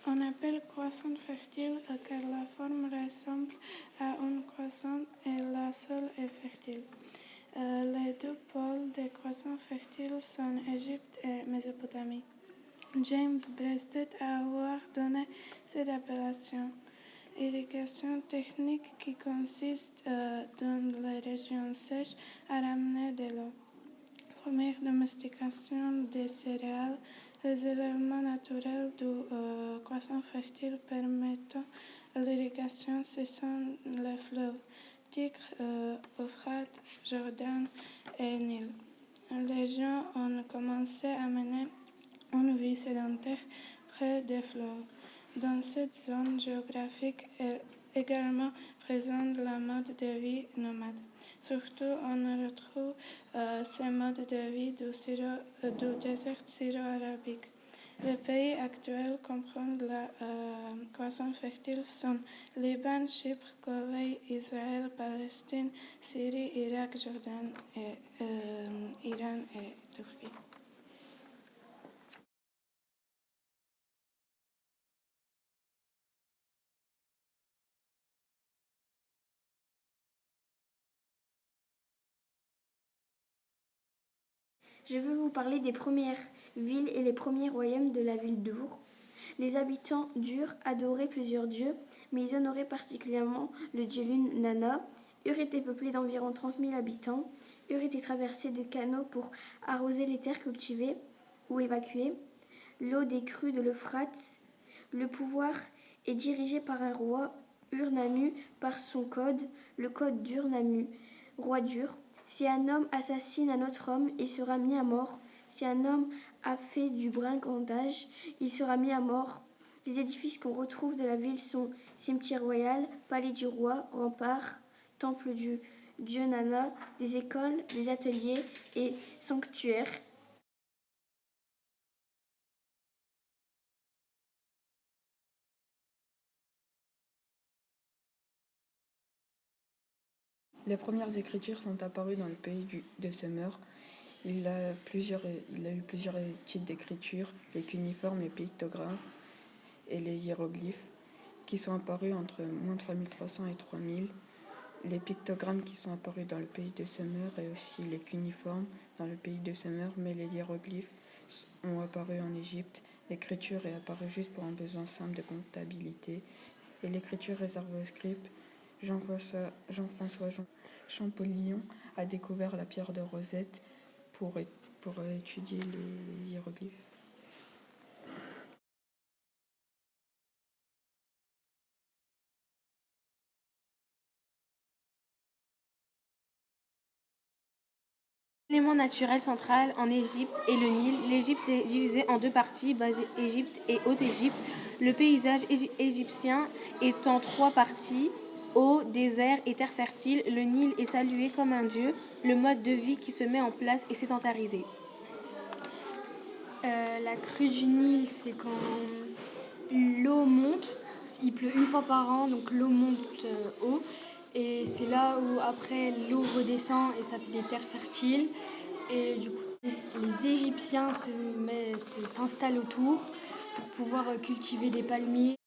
On appelle croissante fertile car la forme ressemble à une croissante et le sol est fertile. Les deux pôles des croissances fertiles sont Égypte et Mésopotamie. James Breasted a avoir donné cette appellation. Irrigation technique qui consiste dans les régions sèches à ramener de l'eau. Première domestication des céréales, les éléments naturels de croissance fertile permettant l'irrigation, ce sont les fleuves Tigre, Euphrate, Jordan et Nil. Les gens ont commencé à mener une vie sédentaire près des fleuves. Dans cette zone géographique est également présente la mode de vie nomade. Surtout, on retrouve ces modes de vie du désert syro-arabique. Les pays actuels comprennent la croissance fertile sont Liban, Chypre, Koweït, Israël, Palestine, Syrie, Irak, Jordan, Iran et Turquie. Je vais vous parler des premières villes et les premiers royaumes de la ville d'Ur. Les habitants d'Ur adoraient plusieurs dieux, mais ils honoraient particulièrement le dieu lune Nana. Ur était peuplé d'environ 30 000 habitants. Ur était traversé de canaux pour arroser les terres cultivées ou évacuées l'eau des crues de l'Euphrate. Le pouvoir est dirigé par un roi, Ur-Nammu, par son code, le code d'Ur-Nammu, roi d'Ur. Si un homme assassine un autre homme, il sera mis à mort. Si un homme a fait du brigandage, il sera mis à mort. Les édifices qu'on retrouve de la ville sont cimetière royal, palais du roi, rempart, temple du dieu Nana, des écoles, des ateliers et sanctuaires. Les premières écritures sont apparues dans le pays de Sumer. Il a eu plusieurs types d'écriture, les cuneiformes, les pictogrammes et les hiéroglyphes, qui sont apparus entre moins 3300 et 3000. Les pictogrammes qui sont apparus dans le pays de Sumer et aussi les cuneiformes dans le pays de Sumer, mais les hiéroglyphes ont apparu en Égypte. L'écriture est apparue juste pour un besoin simple de comptabilité et l'écriture réservée aux scribes. Jean-François Champollion a découvert la pierre de Rosette pour étudier les hiéroglyphes. L'élément naturel central en Égypte est le Nil. L'Égypte est divisée en deux parties, Basse-Égypte et Haute-Égypte. Le paysage égyptien est en trois parties, eau, désert et terre fertile. Le Nil est salué comme un dieu. Le mode de vie qui se met en place est sédentarisé. La crue du Nil, c'est quand l'eau monte. Il pleut une fois par an, donc l'eau monte haut. Et c'est là où après l'eau redescend et ça fait des terres fertiles. Et du coup, les Égyptiens s'installent autour pour pouvoir cultiver des palmiers.